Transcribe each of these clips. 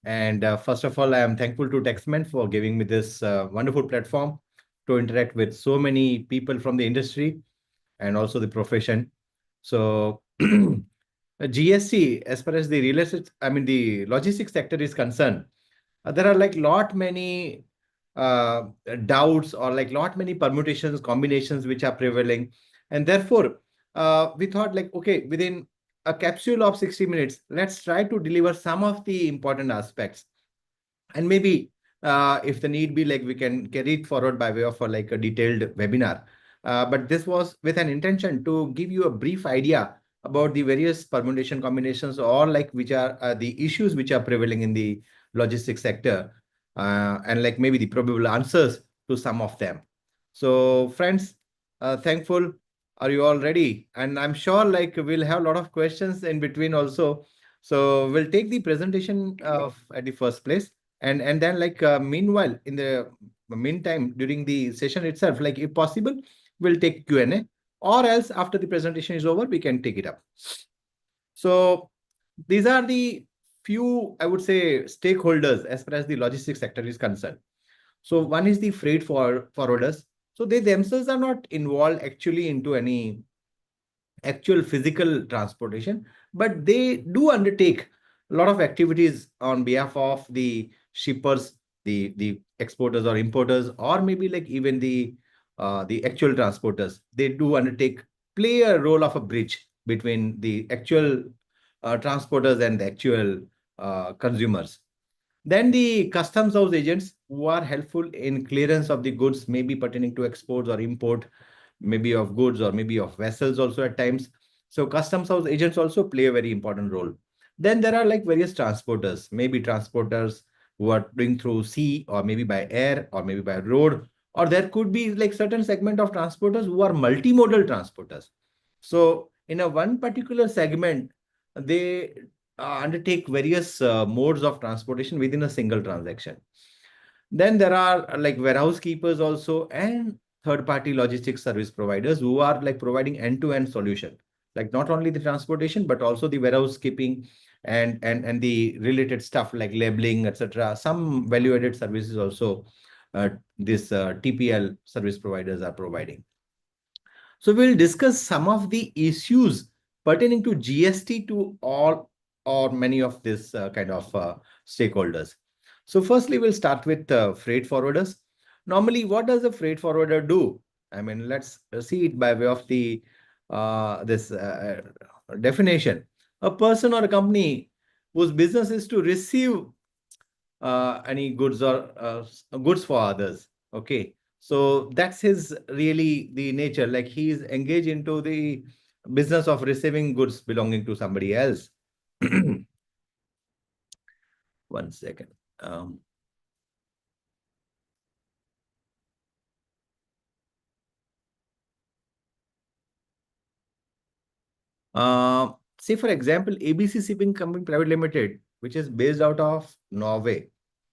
And first of all, I am thankful to Taxmann for giving me this wonderful platform to interact with so many people from the industry and also the profession. So GST, as far as the real estate, I mean the logistics sector is concerned, there are like lot many uh, doubts or like lot many permutations, combinations which are prevailing. And therefore, we thought like, okay, within a capsule of 60 minutes, let's try to deliver some of the important aspects. And maybe if the need be, like we can carry it forward by way of like a detailed webinar. But this was with an intention to give you a brief idea about the various permutation combinations or like which are the issues which are prevailing in the logistics sector, and like maybe the probable answers to some of them. So friends, thankful. Are you all ready? And I'm sure like we'll have a lot of questions in between also. So we'll take the presentation at the first place. And then like meanwhile, in the meantime, during the session itself, like if possible, we'll take Q&A, or else after the presentation is over, we can take it up. So these are the few, I would say, stakeholders as far as the logistics sector is concerned. So one is the freight forwarders. So they themselves are not involved actually into any actual physical transportation, but they do undertake a lot of activities on behalf of the shippers, the exporters or importers, or maybe like even the actual transporters. They do undertake, play a role of a bridge between the actual transporters and the actual consumers. Then the customs house agents who are helpful in clearance of the goods, maybe pertaining to exports or import, maybe of goods or maybe of vessels also at times. So customs house agents also play a very important role. Then there are like various transporters, maybe transporters who are doing through sea or maybe by air or maybe by road, or there could be like certain segment of transporters who are multimodal transporters. So in a one particular segment, they undertake various modes of transportation within a single transaction. Then there are like warehouse keepers also and third-party logistics service providers who are like providing end-to-end solution, like not only the transportation but also the warehouse keeping and the related stuff like labeling, etc. Some value-added services also this TPL service providers are providing. So we'll discuss some of the issues pertaining to GST to all or many of this kind of stakeholders. So firstly, we'll start with freight forwarders. Normally, what does a freight forwarder do? I mean, let's see it by way of the this definition. A person or a company whose business is to receive any goods or goods for others. Okay. So that's his really the nature. Like he is engaged into the business of receiving goods belonging to somebody else. One second. Um, Say for example, ABC Shipping Company Private Limited, which is based out of Norway.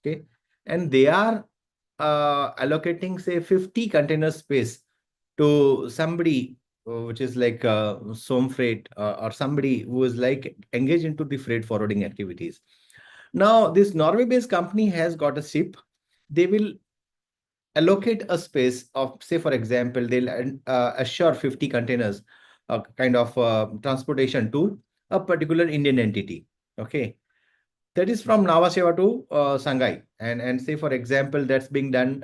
Okay. And they are allocating say 50 container space to somebody which is like some freight or somebody who is like engaged into the freight forwarding activities. Now, this Norway-based company has got a ship. They will allocate a space of, say, for example, they'll assure 50 containers, kind of transportation to a particular Indian entity. Okay. That is from Nhava Sheva to Shanghai. And say, for example, that's being done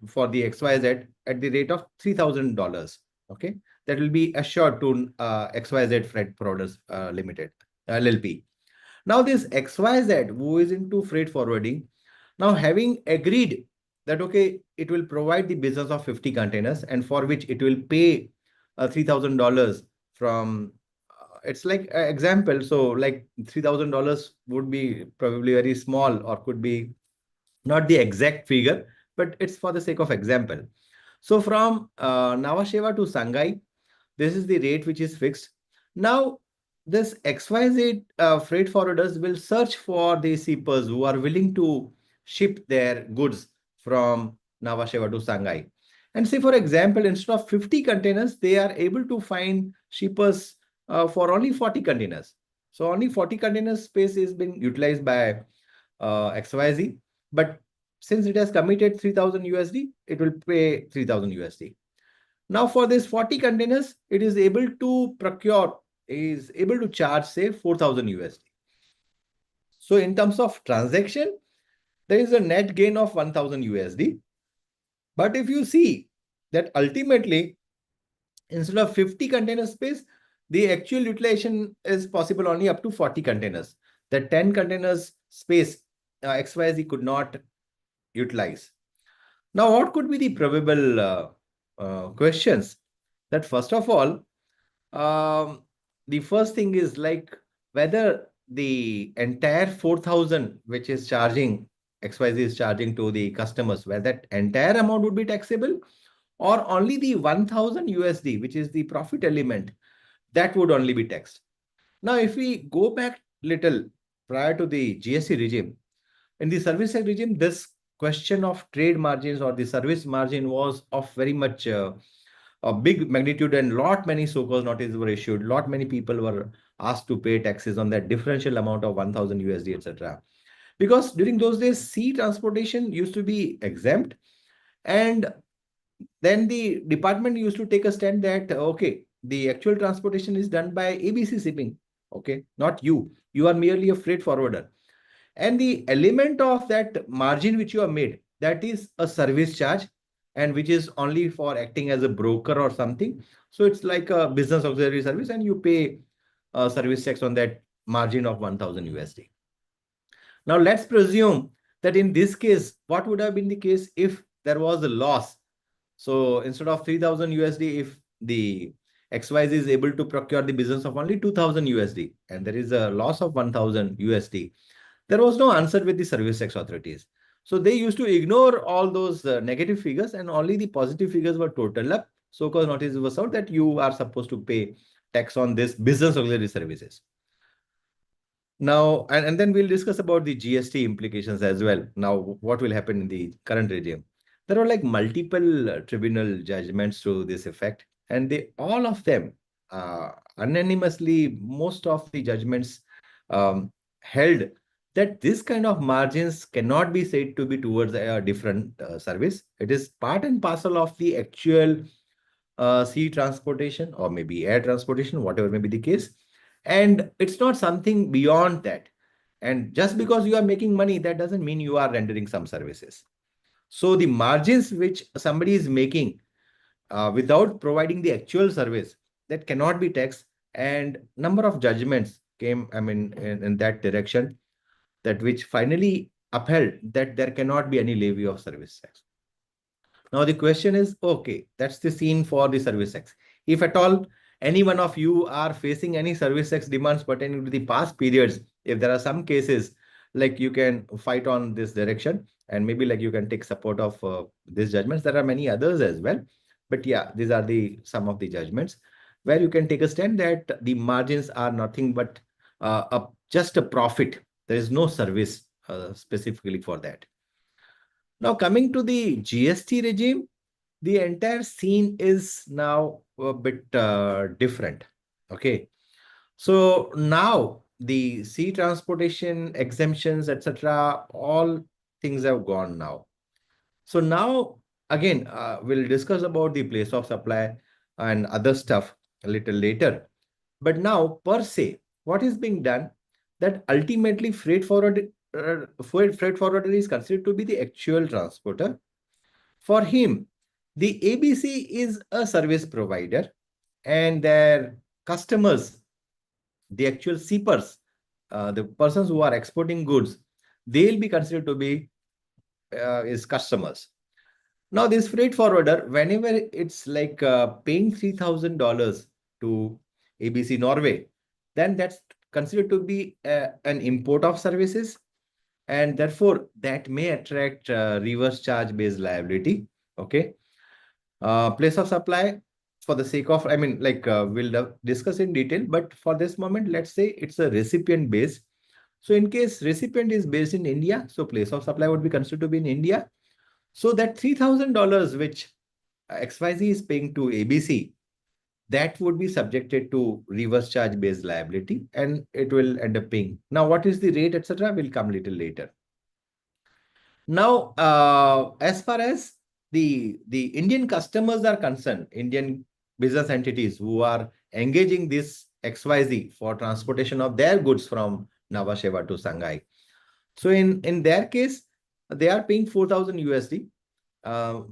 for the XYZ at the rate of $3,000. Okay. That will be assured to XYZ Freight Forwarders Limited, LLP. Now, this XYZ, who is into freight forwarding, now having agreed that, okay, it will provide the business of 50 containers and for which it will pay $3,000 from, it's like an example. So like $3,000 would be probably very small or could be not the exact figure, but it's for the sake of example. So from Nhava Sheva to Shanghai, this is the rate which is fixed. Now, this XYZ freight forwarders will search for the shippers who are willing to ship their goods from Nhava Sheva to Shanghai. And say, for example, instead of 50 containers, they are able to find shippers for only 40 containers. So only 40 containers space is being utilized by XYZ. But since it has committed 3000 USD, it will pay 3000 USD. Now for this 40 containers, it is able to procure, is able to charge, say, 4000 USD. So in terms of transaction, there is a net gain of 1000 USD. But if you see that ultimately, instead of 50 container space, the actual utilization is possible only up to 40 containers. The 10 containers space XYZ could not utilize. Now, what could be the probable questions? That first of all, the first thing is like whether the entire 4000 which is charging, XYZ is charging to the customers, whether that entire amount would be taxable or only the 1000 USD, which is the profit element, that would only be taxed. Now, if we go back little prior to the GST regime, in the service tax regime, this question of trade margins or the service margin was of very much a big magnitude, and lot many so-called notices were issued. Lot many people were asked to pay taxes on that differential amount of 1000 USD, etc. Because during those days, sea transportation used to be exempt, and then the department used to take a stand that, okay, the actual transportation is done by ABC shipping. Okay, not you. You are merely a freight forwarder. And the element of that margin which you have made, that is a service charge, and which is only for acting as a broker or something. So it's like a business auxiliary service, and you pay a service tax on that margin of 1000 USD. Now let's presume that in this case, what would have been the case if there was a loss? So instead of 3000 USD, if the XYZ is able to procure the business of only 2000 USD and there is a loss of 1000 USD, there was no answer with the service tax authorities. So they used to ignore all those negative figures, and only the positive figures were totaled up. So-called notice was out that you are supposed to pay tax on this business auxiliary services. Now, and then we'll discuss about the GST implications as well. Now, what will happen in the current regime? There are like multiple tribunal judgments to this effect, and they all of them unanimously, most of the judgments held that this kind of margins cannot be said to be towards a different service. It is part and parcel of the actual sea transportation or maybe air transportation, whatever may be the case. And it's not something beyond that. And just because you are making money, that doesn't mean you are rendering some services. So the margins which somebody is making without providing the actual service, that cannot be taxed. And number of judgments came, I mean, in that direction, that which finally upheld that there cannot be any levy of service tax. Now the question is, okay, that's the scene for the service tax. If at all any one of you are facing any service tax demands pertaining to the past periods, if there are some cases, like you can fight on this direction, and maybe like you can take support of these judgments. There are many others as well, but yeah, these are the some of the judgments where you can take a stand that the margins are nothing but just a profit. There is no service specifically for that. Now, coming to the GST regime, the entire scene is now a bit different. Okay. So now the sea transportation exemptions, etc., all things have gone now. So now, again, we'll discuss about the place of supply and other stuff a little later. But now, per se, what is being done, that ultimately freight forwarder is considered to be the actual transporter. For him, the ABC is a service provider, and their customers, the actual shippers, the persons who are exporting goods, they'll be considered to be his customers. Now, this freight forwarder, whenever it's like paying $3,000 to ABC Norway, then that's considered to be an import of services, and therefore that may attract reverse charge based liability. Okay. Place of supply, for the sake of, I mean, like we'll discuss in detail, but for this moment, let's say it's a recipient base. So in case recipient is based in India, so place of supply would be considered to be in India. So that $3,000 which XYZ is paying to ABC, that would be subjected to reverse charge based liability, and it will end up paying. Now, what is the rate, etc., will come little later. Now, as far as the Indian customers are concerned, Indian business entities who are engaging this XYZ for transportation of their goods from Nhava Sheva to Shanghai. So in their case, they are paying 4,000 USD.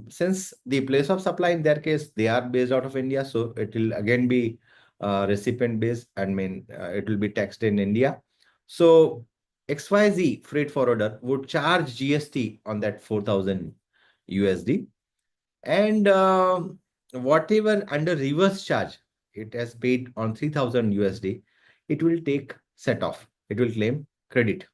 Since the place of supply in their case, they are based out of India, so it will again be recipient based. I mean, it will be taxed in India. So XYZ freight forwarder would charge GST on that 4,000 USD, and whatever under reverse charge it has paid on 3,000 USD, it will take set off. It will claim credit.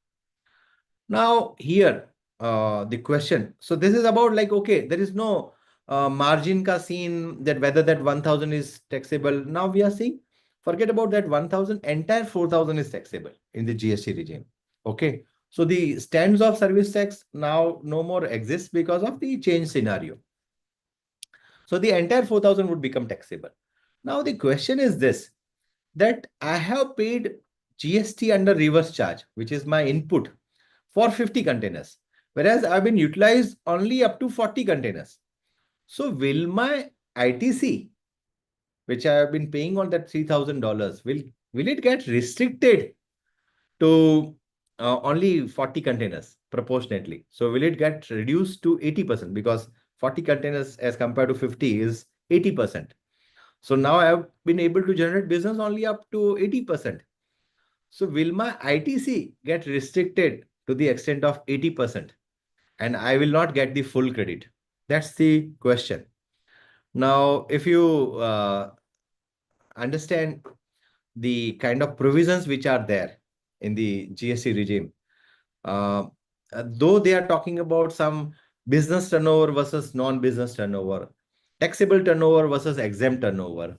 Now here, the question. So this is about like, okay, there is no margin ka scene that whether that 1,000 is taxable. Now we are seeing, forget about that 1,000, entire 4,000 is taxable in the GST regime. Okay. So the stands of service tax now no more exists because of the change scenario. So the entire 4,000 would become taxable. Now the question is this, that I have paid GST under reverse charge, which is my input for 50 containers, whereas I've been utilized only up to 40 containers. So will my ITC, which I have been paying on that $3,000, will it get restricted to only 40 containers proportionately? So will it get reduced to 80%, because 40 containers as compared to 50 is 80%. So now I have been able to generate business only up to 80%. So will my ITC get restricted to the extent of 80%, and I will not get the full credit? That's the question. Now, if you understand the kind of provisions which are there in the GST regime, uh, though they are talking about some business turnover versus non-business turnover, taxable turnover versus exempt turnover.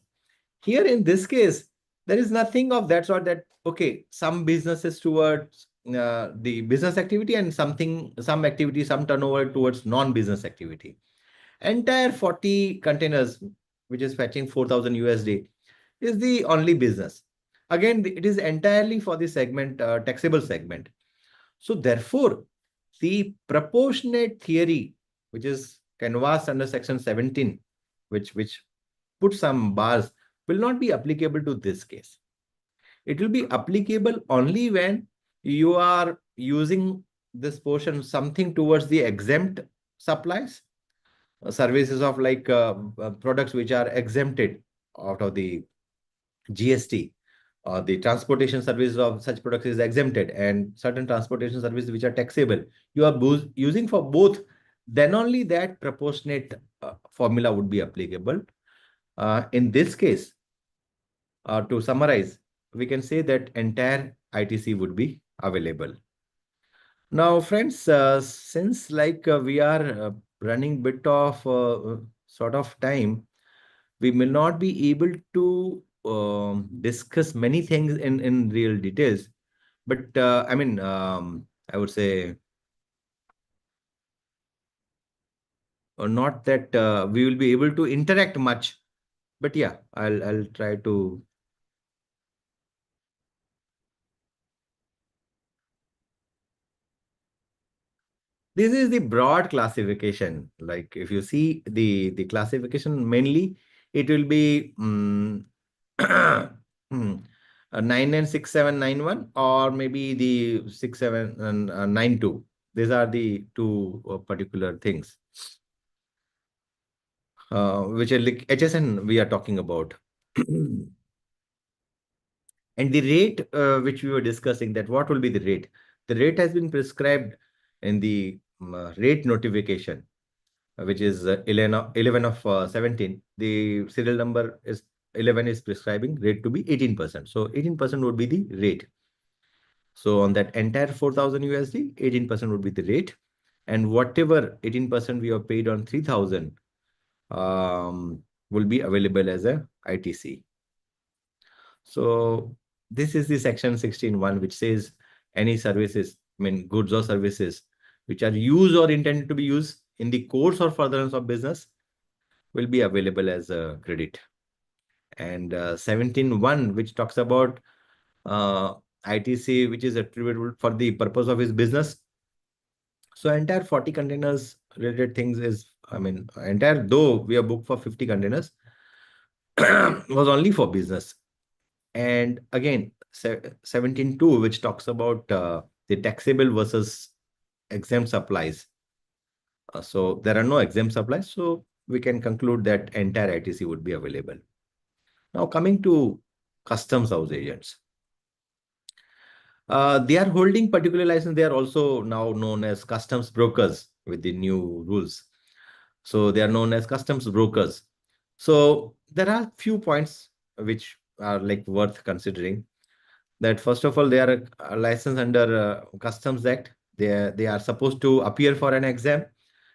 Here in this case, there is nothing of that sort, that, okay, some businesses towards the business activity and some activity, some turnover towards non-business activity. Entire 40 containers, which is fetching 4,000 USD, is the only business. Again, it is entirely for the segment, taxable segment. So therefore, the proportionate theory, which is canvassed under section 17, which put some bars, will not be applicable to this case. It will be applicable only when you are using this portion something towards the exempt supplies, services of like products which are exempted out of the GST. The transportation services of such products is exempted, and certain transportation services which are taxable, you are using for both, then only that proportionate formula would be applicable. In this case, to summarize, we can say that entire ITC would be available. Now, friends, since like we are running bit of sort of time, we may not be able to discuss many things in real details. But I mean, I would say, not that we will be able to interact much. But yeah, I'll try to. This is the broad classification. Like if you see the classification, mainly it will be 996791, or maybe the 6792. These are the two particular things which are like HSN we are talking about. And the rate which we were discussing, that what will be the rate? The rate has been prescribed in the rate notification, which is 11 of 17. The serial number is 11 is prescribing rate to be 18%. So 18% would be the rate. So on that entire 4,000 USD, 18% would be the rate. And whatever 18% we have paid on 3,000 will be available as a ITC. So this is the section 16.1, which says any services, I mean goods or services, which are used or intended to be used in the course or furtherance of business will be available as a credit. And 17.1, which talks about ITC, which is attributable for the purpose of his business. So entire 40 containers related things is, I mean, entire, though we are booked for 50 containers, was only for business. And again, 17.2, which talks about the taxable versus exempt supplies. So there are no exempt supplies. So we can conclude that entire ITC would be available. Now coming to customs house agents. They are holding particular license. They are also now known as customs brokers with the new rules. So they are known as customs brokers. So there are few points which are like worth considering. That first of all, they are licensed under Customs Act. They are supposed to appear for an exam,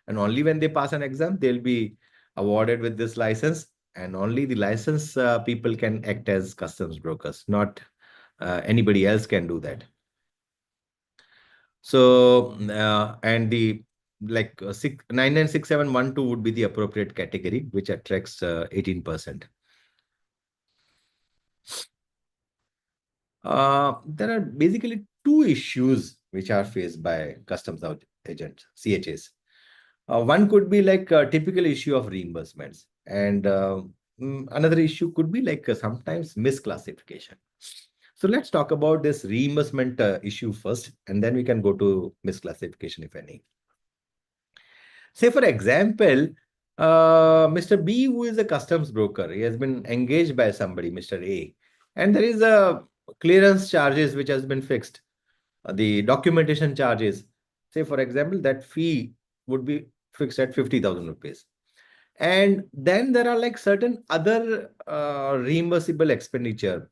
and only when they pass an exam, they'll be awarded with this license. And only the license people can act as customs brokers, not anybody else can do that. So, and the like 996712 would be the appropriate category, which attracts 18%. There are basically two issues which are faced by customs agents, CHAs. One could be like a typical issue of reimbursements, and another issue could be like sometimes misclassification. So let's talk about this reimbursement issue first, and then we can go to misclassification, if any. Say, for example, Mr. B, who is a customs broker, he has been engaged by somebody, Mr. A, and there is a clearance charges which has been fixed, the documentation charges. Say, for example, that fee would be fixed at 50,000 rupees. And then there are like certain other reimbursable expenditure,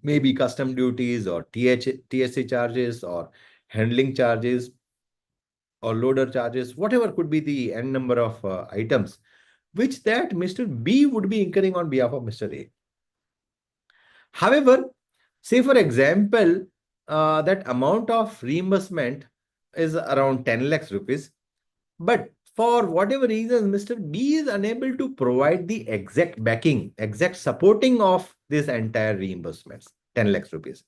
maybe custom duties or TSA charges or handling charges or loader charges, whatever could be the n number of items, which that Mr. B would be incurring on behalf of Mr. A. However, say for example, that amount of reimbursement is around 10 lakhs rupees, but for whatever reason, Mr. B is unable to provide the exact backing, exact supporting of this entire reimbursements, 10 lakhs rupees.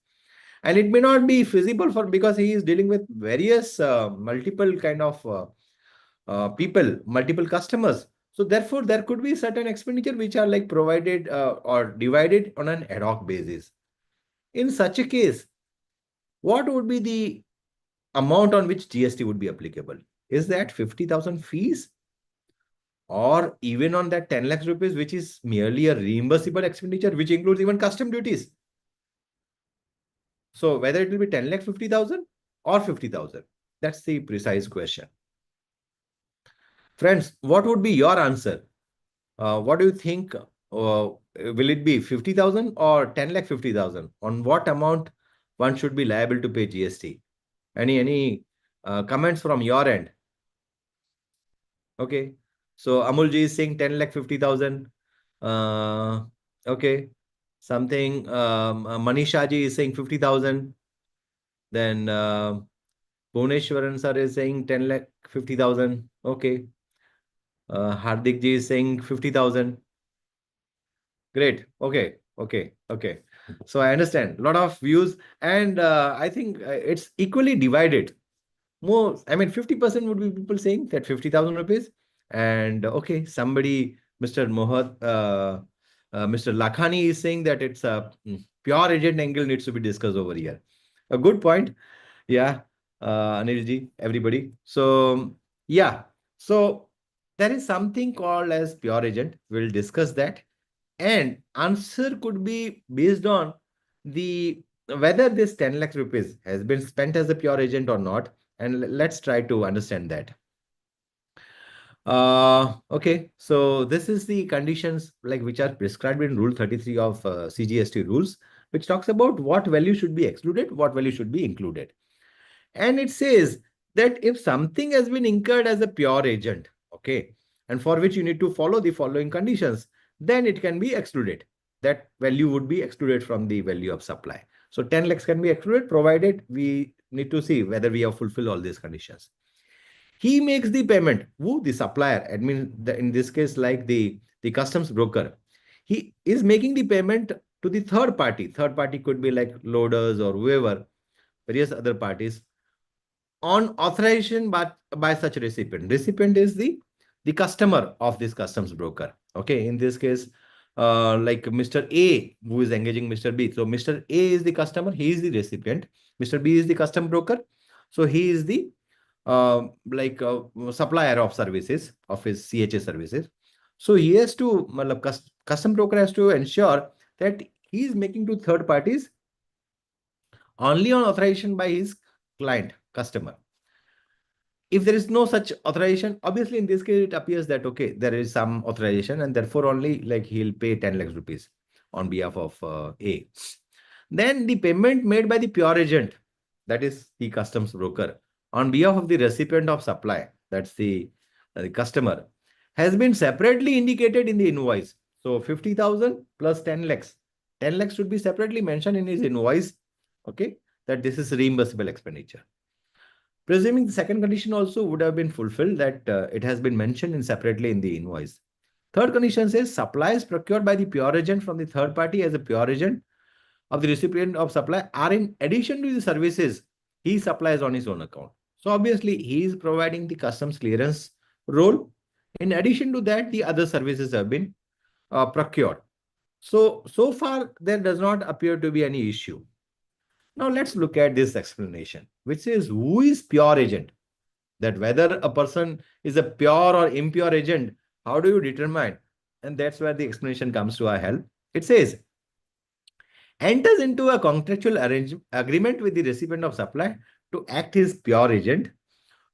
And it may not be feasible for, because he is dealing with various multiple kind of people, multiple customers. So therefore, there could be certain expenditure which are like provided or divided on an ad hoc basis. In such a case, what would be the amount on which GST would be applicable? Is that 50,000 fees, or even on that 10 lakhs rupees, which is merely a reimbursable expenditure, which includes even custom duties? So whether it will be 10 lakh 50,000 or 50,000, that's the precise question. Friends, what would be your answer? What do you think? Will it be 50,000 or 10 lakh 50,000? On what amount one should be liable to pay GST? Any comments from your end? Okay. So Amulji is saying 10 lakh 50,000. Okay. Something, Manisha ji is saying 50,000. Then Bhuneshwaran sir is saying 10 lakh 50,000. Okay. Hardik ji is saying 50,000. Great. Okay. Okay. Okay. So I understand a lot of views, and I think it's equally divided. More, I mean, 50% would be people saying that 50,000 rupees. And okay, somebody, Mr. Mohat, Mr. Lakhani is saying that it's a pure agent angle needs to be discussed over here. A good point. Yeah, Anilji, everybody. So, yeah. So there is something called as pure agent. We'll discuss that. And answer could be based on the whether this 10 lakhs rupees has been spent as a pure agent or not. And let's try to understand that. Okay, so this is the conditions like which are prescribed in Rule 33 of CGST rules, which talks about what value should be excluded, what value should be included. And it says that if something has been incurred as a pure agent, okay, and for which you need to follow the following conditions, then it can be excluded. That value would be excluded from the value of supply. So 10 lakhs can be excluded provided we need to see whether we have fulfilled all these conditions. He makes the payment. Who? The supplier. I mean, in this case, like the customs broker. He is making the payment to the third party. Third party could be like loaders or whoever, various other parties. on authorization by such recipient. Recipient is the customer of this customs broker. Okay, in this case, like Mr. A who is engaging Mr. B. So Mr. A is the customer, he is the recipient. Mr. B is the custom broker. So he is the supplier of services of his CHA services. So he has to, custom broker has to ensure that he is making to third parties only on authorization by his client, customer. If there is no such authorization, obviously in this case, it appears that, okay, there is some authorization and therefore only like he'll pay 10 lakhs rupees on behalf of A. Then the payment made by the pure agent, that is the customs broker, on behalf of the recipient of supply, that's the customer, has been separately indicated in the invoice. So 50,000 plus 10 lakhs. 10 lakhs should be separately mentioned in his invoice, okay, that this is reimbursable expenditure. Presuming the second condition also would have been fulfilled, that it has been mentioned in separately in the invoice. Third condition says supplies procured by the pure agent from the third party as a pure agent of the recipient of supply are in addition to the services he supplies on his own account. So obviously he is providing the customs clearance role. In addition to that, the other services have been procured. So far there does not appear to be any issue. Now let's look at this explanation, which says who is pure agent? That whether a person is a pure or impure agent, how do you determine? And that's where the explanation comes to our help. It says, enters into a contractual agreement with the recipient of supply to act his pure agent,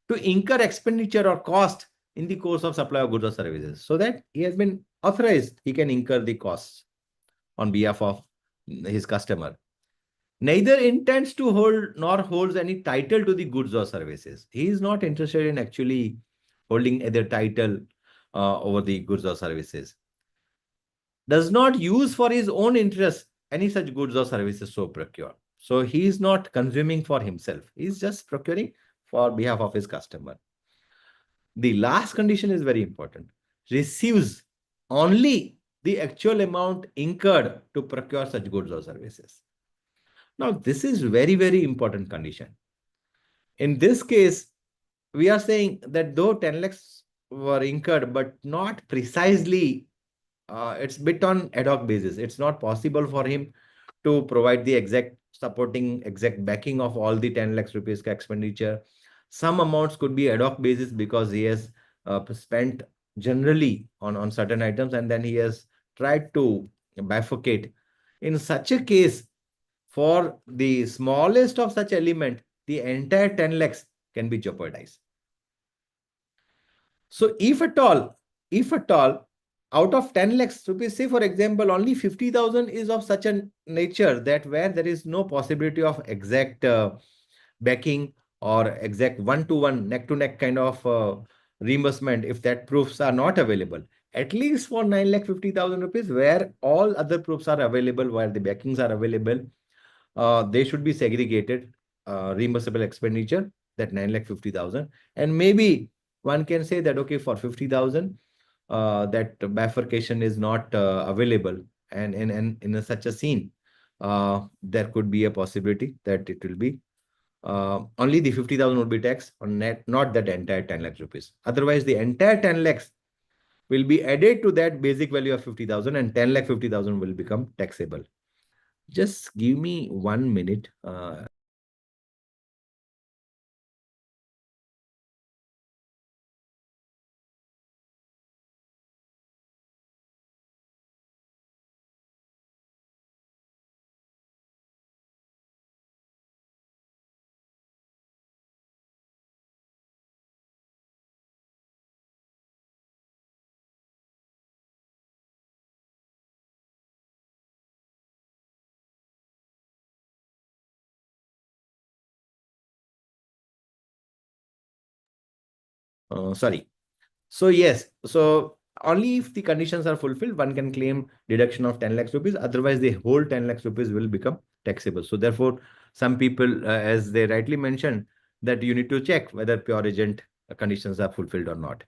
to incur expenditure or cost in the course of supply of goods or services, so that he has been authorized, he can incur the costs on behalf of his customer. Neither intends to hold nor holds any title to the goods or services. He is not interested in actually holding either title over the goods or services. Does not use for his own interest any such goods or services so procured. So he is not consuming for himself. He is just procuring for behalf of his customer. The last condition is very important. Receives only the actual amount incurred to procure such goods or services. Now, this is very, very important condition. In this case, we are saying that though 10 lakhs were incurred, but not precisely, it's bit on ad hoc basis. It's not possible for him to provide the exact supporting, exact backing of all the 10 lakhs rupees expenditure. Some amounts could be ad hoc basis because he has spent generally on certain items and then he has tried to bifurcate. In such a case, for the smallest of such element, the entire 10 lakhs can be jeopardized. So if at all, out of 10 lakhs rupees, say for example, only 50,000 is of such a nature that where there is no possibility of exact backing or exact one-to-one, neck-to-neck kind of reimbursement, if that proofs are not available, at least for 9,50,000 rupees, where all other proofs are available, where the backings are available, they should be segregated, reimbursable expenditure, that 9,50,000. And maybe one can say that, okay, for 50,000, that bifurcation is not available. And in such a scene, there could be a possibility that it will be only the 50,000 would be taxed on net, not that entire 10 lakhs rupees. Otherwise, the entire 10 lakhs will be added to that basic value of 50,000 and 10,50,000 will become taxable. Just give me 1 minute. Sorry. So yes, so only if the conditions are fulfilled, one can claim deduction of 10 lakhs rupees. Otherwise, the whole 10 lakhs rupees will become taxable. So therefore, some people, as they rightly mentioned, that you need to check whether pure agent conditions are fulfilled or not.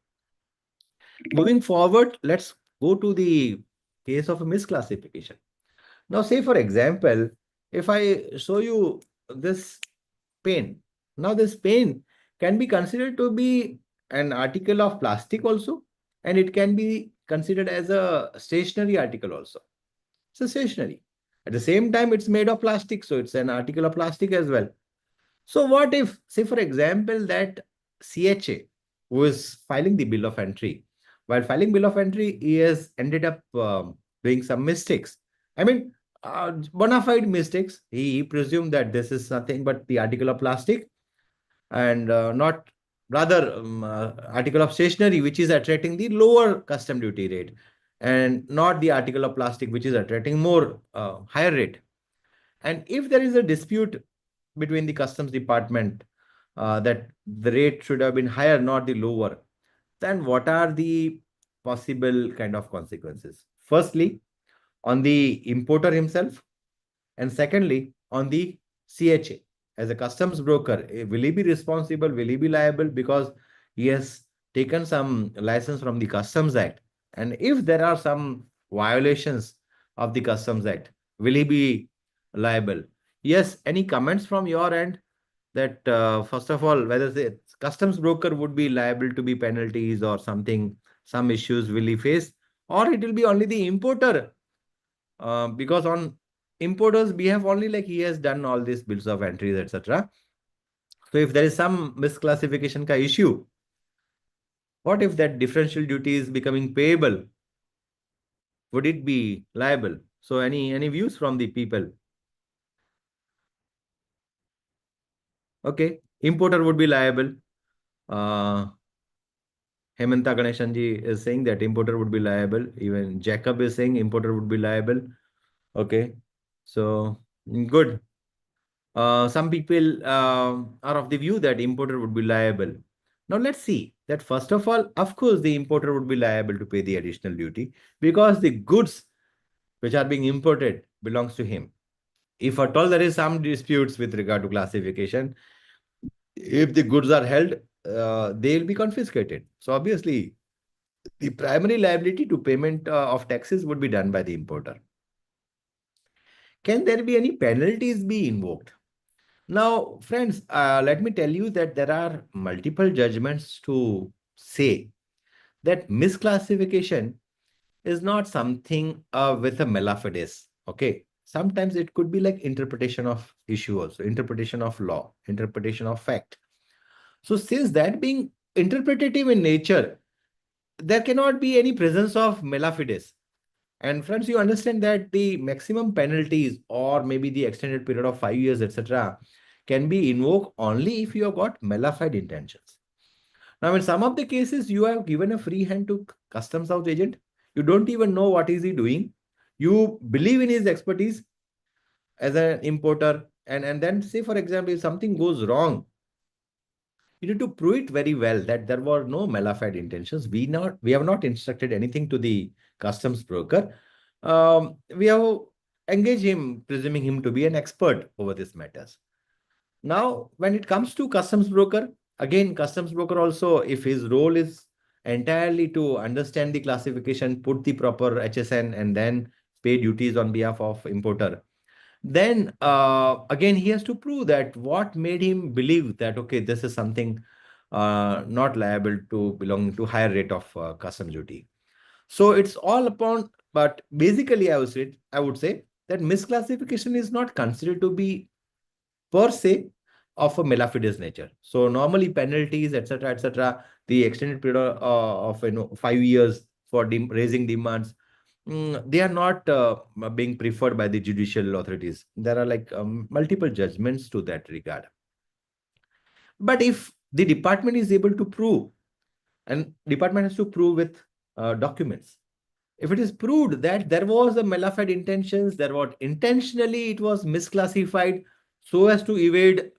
Moving forward, let's go to the case of a misclassification. Now, say for example, if I show you this pen, now this pen can be considered to be an article of plastic also, and it can be considered as a stationary article also. It's a stationary. At the same time, it's made of plastic, so it's an article of plastic as well. So what if, say for example, that CHA, who is filing the bill of entry, while filing bill of entry, he has ended up doing some mistakes. I mean, bona fide mistakes. He presumed that this is nothing but the article of plastic, and not rather article of stationery, which is attracting the lower custom duty rate, and not the article of plastic, which is attracting more higher rate. And if there is a dispute between the customs department that the rate should have been higher, not the lower, then what are the possible kind of consequences? Firstly, on the importer himself, and secondly, on the CHA. As a customs broker, will he be responsible? Will he be liable because he has taken some license from the Customs Act? And if there are some violations of the Customs Act, will he be liable? Yes, any comments from your end that, first of all, whether the customs broker would be liable to be penalties or something, some issues will he face, or it will be only the importer, because on importers behalf only, like he has done all these bills of entries, etc. So if there is some misclassification ka issue, what if that differential duty is becoming payable? Would it be liable? So any views from the people? Okay, importer would be liable. Uh, Hemanta Ganeshanji is saying that importer would be liable. Even Jacob is saying importer would be liable. Okay, so good. Some people are of the view that importer would be liable. Now let's see that first of all, of course, the importer would be liable to pay the additional duty because the goods which are being imported belongs to him. If at all there is some disputes with regard to classification, if the goods are held, they will be confiscated. So obviously, the primary liability to payment of taxes would be done by the importer. Can there be any penalties be invoked? Now, friends, let me tell you that there are multiple judgments to say that misclassification is not something with a maleficence. Okay. Sometimes it could be like interpretation of issue also, interpretation of law, interpretation of fact. So since that being interpretative in nature, there cannot be any presence of maleficence. And friends, you understand that the maximum penalties or maybe the extended period of 5 years, etc., can be invoked only if you have got malified intentions. Now, in some of the cases, you have given a free hand to customs house agent. You don't even know what is he doing. You believe in his expertise as an importer. And then say, for example, if something goes wrong, you need to prove it very well that there were no malified intentions. We have not instructed anything to the customs broker. We have engaged him, presuming him to be an expert over these matters. Now, when it comes to customs broker, again, customs broker also, if his role is entirely to understand the classification, put the proper HSN, and then pay duties on behalf of importer, then again, he has to prove that what made him believe that, okay, this is something not liable to belong to higher rate of custom duty. So it's all upon, but basically I would say that misclassification is not considered to be per se of a maleficence nature. So normally penalties, etc., the extended period of 5 years for raising demands, they are not being preferred by the judicial authorities. There are like multiple judgments to that regard. But if the department is able to prove, and department has to prove with documents, if it is proved that there was a malified intentions, there was intentionally it was misclassified so as to evade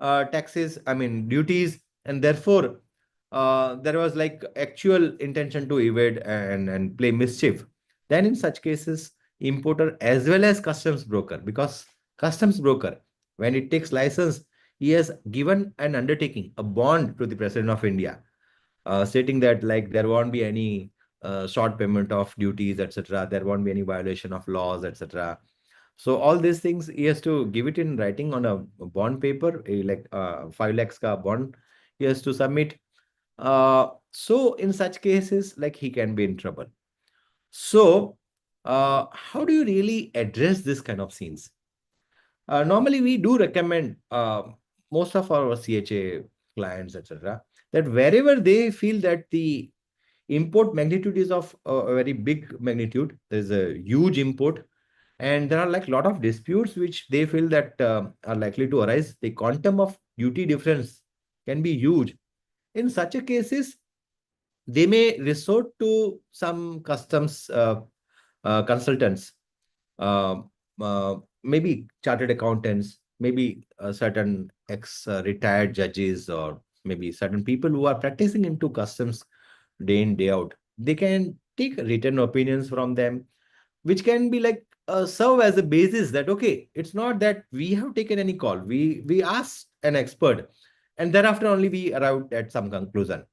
taxes, I mean duties, and therefore there was like actual intention to evade and play mischief, then in such cases, importer as well as customs broker, because customs broker, when it takes license, he has given an undertaking, a bond to the President of India, stating that like there won't be any short payment of duties, etc. There won't be any violation of laws, etc. So all these things he has to give it in writing on a bond paper, like 5 lakhs ka bond. he has to submit. So in such cases, like he can be in trouble. So, how do you really address this kind of scenes? Normally, we do recommend most of our CHA clients, etc., that wherever they feel that the import magnitude is of a very big magnitude, there's a huge import, and there are like a lot of disputes which they feel that are likely to arise. The quantum of duty difference can be huge. In such a cases, they may resort to some customs consultants, uh, maybe chartered accountants, maybe certain ex-retired judges, or maybe certain people who are practicing into customs day in, day out. They can take written opinions from them, which can be like serve as a basis that, okay, it's not that we have taken any call. We asked an expert, and thereafter only we arrived at some conclusion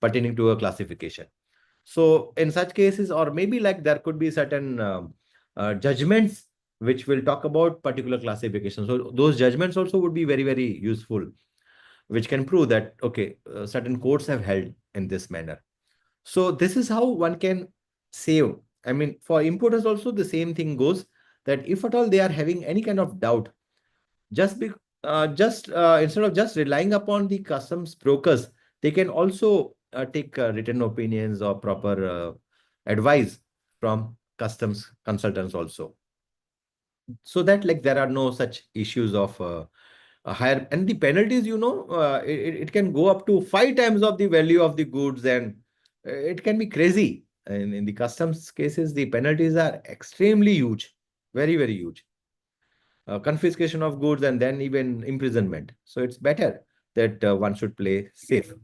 pertaining to a classification. So in such cases, or maybe like there could be certain judgments which will talk about particular classification. So those judgments also would be very, very useful, which can prove that, okay, certain courts have held in this manner. So this is how one can save. I mean, for importers also the same thing goes, that if at all they are having any kind of doubt, just be just instead of just relying upon the customs brokers, they can also take written opinions or proper advice from customs consultants also, so that like there are no such issues of a higher, and the penalties, it can go up to 5 times of the value of the goods, and it can be crazy. And in the customs cases, the penalties are extremely huge, very, very huge. Confiscation of goods, and then even imprisonment. So it's better that one should play safe.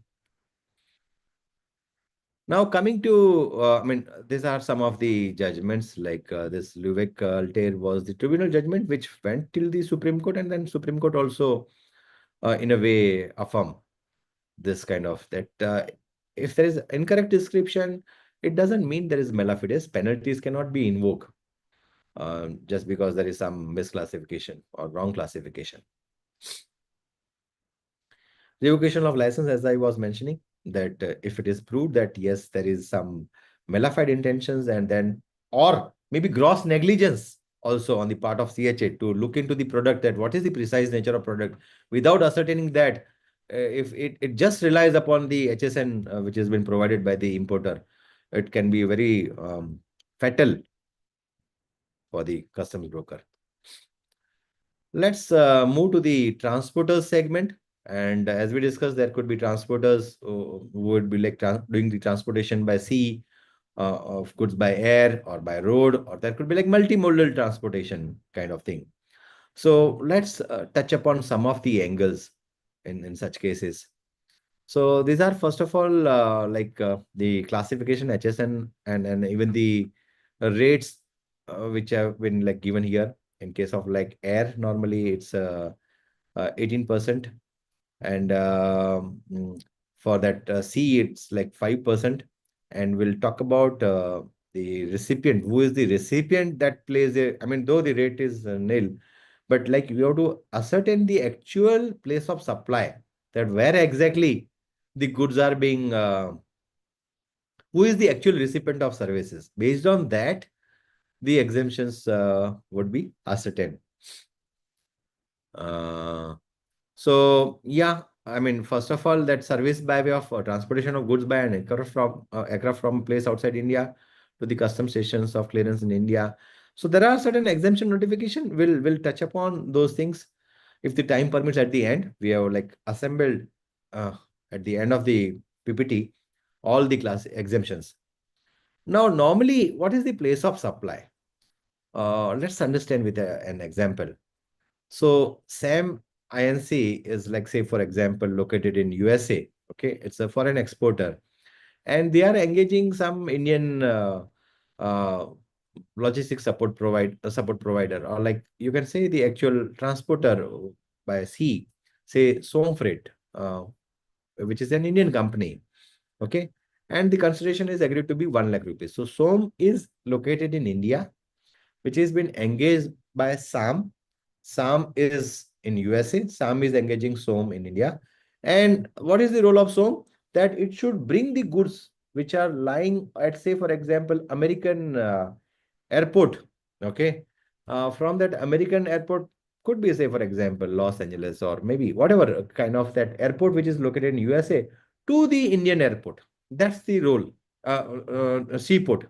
Now coming to, I mean, these are some of the judgments, like this Lübeck Altair was the tribunal judgment which went till the Supreme Court, and then Supreme Court also, in a way, affirm this kind of that if there is incorrect description, it doesn't mean there is mala-fides. Penalties cannot be invoked just because there is some misclassification or wrong classification. Revocation of license, as I was mentioning, that if it is proved that yes, there is some mala-fide intentions, and then, or maybe gross negligence also on the part of CHA to look into the product, that what is the precise nature of product, without ascertaining that, if it just relies upon the HSN which has been provided by the importer, it can be very fatal for the customs broker. Let's move to the transporters segment. And as we discussed, there could be transporters who would be like doing the transportation by sea, of goods by air or by road, or there could be like multimodal transportation kind of thing. So let's touch upon some of the angles in such cases. So these are, first of all, the classification HSN, and even the rates which have been like given here. In case of like air, normally it's 18%, and for that C, it's like 5%. And we'll talk about the recipient. Who is the recipient that plays a, I mean, though the rate is nil, but like we have to ascertain the actual place of supply, that where exactly the goods are being, who is the actual recipient of services. Based on that, the exemptions would be ascertained. Uh, So yeah, I mean, first of all, that service by way of transportation of goods by an aircraft from place outside India to the custom stations of clearance in India. So there are certain exemption notification. We'll touch upon those things if the time permits. At the end, we have like assembled uh, at the end of the PPT all the class exemptions. Now, normally, what is the place of supply? Let's understand with an example. So SAM INC is like, say, for example, located in USA. Okay, it's a foreign exporter, and they are engaging some Indian uh, logistics support provider, or like you can say the actual transporter by sea, say Som Freight, which is an Indian company. Okay, and the consideration is agreed to be 1 lakh rupees. So Som is located in India, which has been engaged by SAM. SAM is in USA. SAM is engaging SOM in India. And what is the role of SOM? That it should bring the goods which are lying at, say, for example, American airport. Okay. From that American airport, could be, say, for example, Los Angeles, or maybe whatever kind of that airport which is located in USA, to the Indian airport. That's the role. Seaport.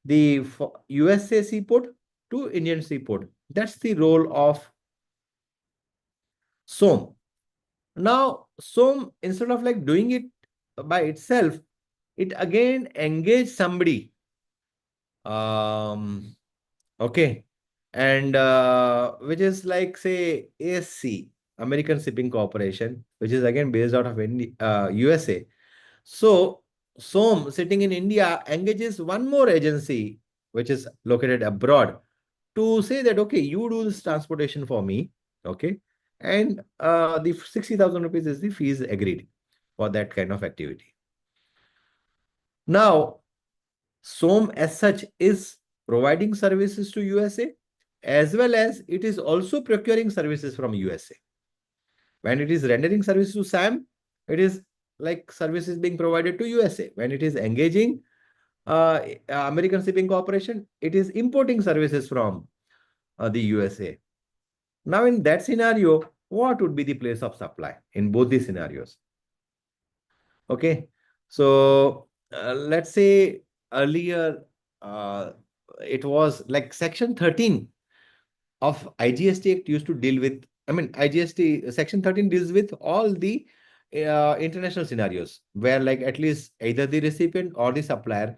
The USA seaport to Indian seaport. That's the role of SOM. Now, SOM, instead of like doing it by itself, it again engage somebody. Okay. And which is like, say, ASC, American Shipping Corporation, which is again based out of USA. So SOM sitting in India engages one more agency, which is located abroad, to say that, okay, you do this transportation for me. Okay. And the 60,000 rupees is the fees agreed for that kind of activity. Now, SOM as such is providing services to USA, as well as it is also procuring services from USA. When it is rendering service to SAM, it is like services being provided to USA. When it is engaging American Shipping Corporation, it is importing services from the USA. Now, in that scenario, what would be the place of supply in both these scenarios? Okay. So let's say earlier, uh, it was like Section 13 of IGST Act used to deal with, I mean, IGST Section 13 deals with all the international scenarios where, like, at least either the recipient or the supplier,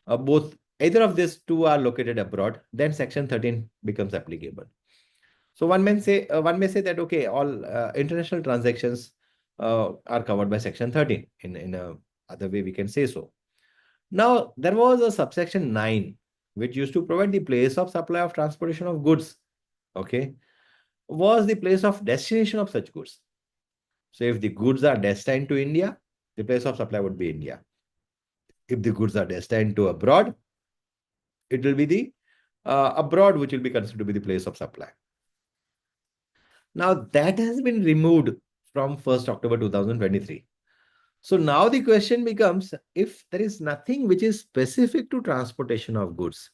both, either of these two are located abroad, then Section 13 becomes applicable. So one may say that, okay, all international transactions are covered by Section 13 in a other way we can say so. Now, there was a subsection 9 which used to provide the place of supply of transportation of goods. Okay. Was the place of destination of such goods. So if the goods are destined to India, the place of supply would be India. If the goods are destined to abroad, it will be the abroad which will be considered to be the place of supply. Now that has been removed from 1st October 2023. So now the question becomes, if there is nothing which is specific to transportation of goods,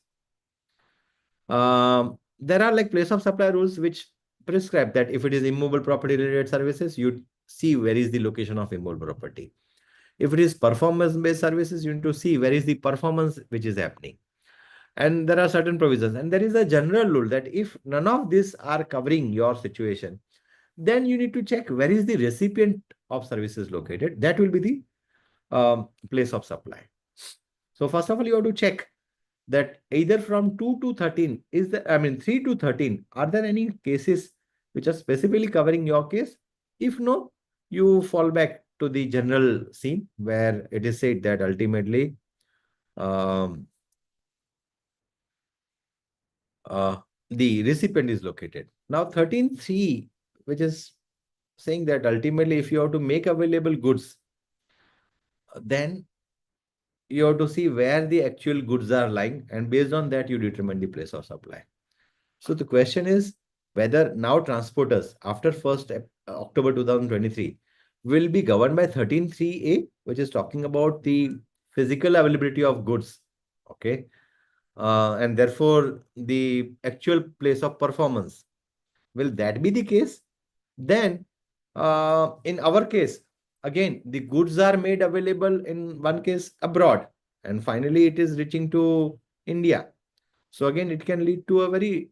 there are like place of supply rules which prescribe that if it is immovable property related services, you see where is the location of immovable property. If it is performance-based services, you need to see where is the performance which is happening. And there are certain provisions. And there is a general rule that if none of these are covering your situation, then you need to check where is the recipient of services located. That will be the place of supply. So first of all, you have to check that either from 2 to 13 is the, I mean, 3 to 13, are there any cases which are specifically covering your case? If no, you fall back to the general scene where it is said that ultimately um, the recipient is located. Now 13.3, which is saying that ultimately if you have to make available goods, then you have to see where the actual goods are lying, and based on that you determine the place of supply. So the question is whether now transporters after 1st October 2023 will be governed by 13.3A, which is talking about the physical availability of goods. Okay. And therefore the actual place of performance. Will that be the case? Then in our case, again, the goods are made available in one case abroad, and finally it is reaching to India. So again, it can lead to a very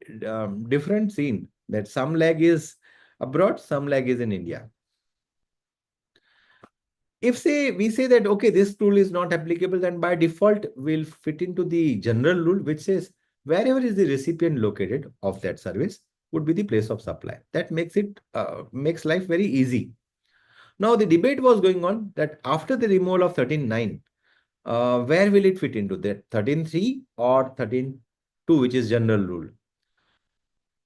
different scene that some lag is abroad, some lag is in India. If say we say that, okay, this rule is not applicable, then by default we'll fit into the general rule, which says wherever is the recipient located of that service would be the place of supply. That makes it makes life very easy. Now the debate was going on that after the removal of 13.9, where will it fit into that 13.3 or 13.2, which is general rule?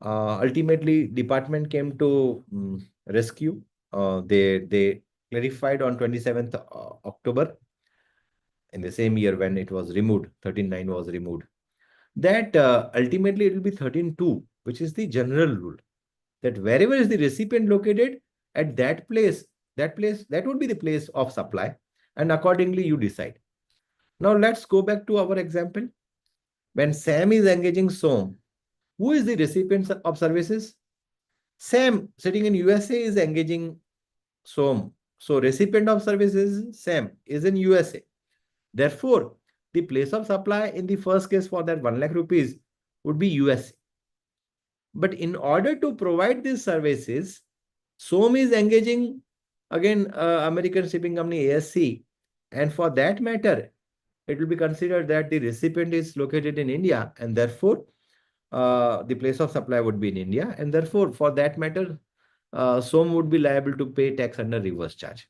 Ultimately, department came to rescue. They clarified on 27th October in the same year when it was removed, 13.9 was removed, that ultimately it will be 13.2, which is the general rule, that wherever is the recipient located, at that place, that would be the place of supply, and accordingly you decide. Now let's go back to our example. When Sam is engaging Som, who is the recipient of services? Sam sitting in USA is engaging Som. So recipient of services, Sam, is in USA. Therefore, the place of supply in the first case for that 1 lakh rupees would be USA. But in order to provide these services, Som is engaging again American shipping company ASC. And for that matter, it will be considered that the recipient is located in India, and therefore the place of supply would be in India. And therefore, for that matter, Som would be liable to pay tax under reverse charge.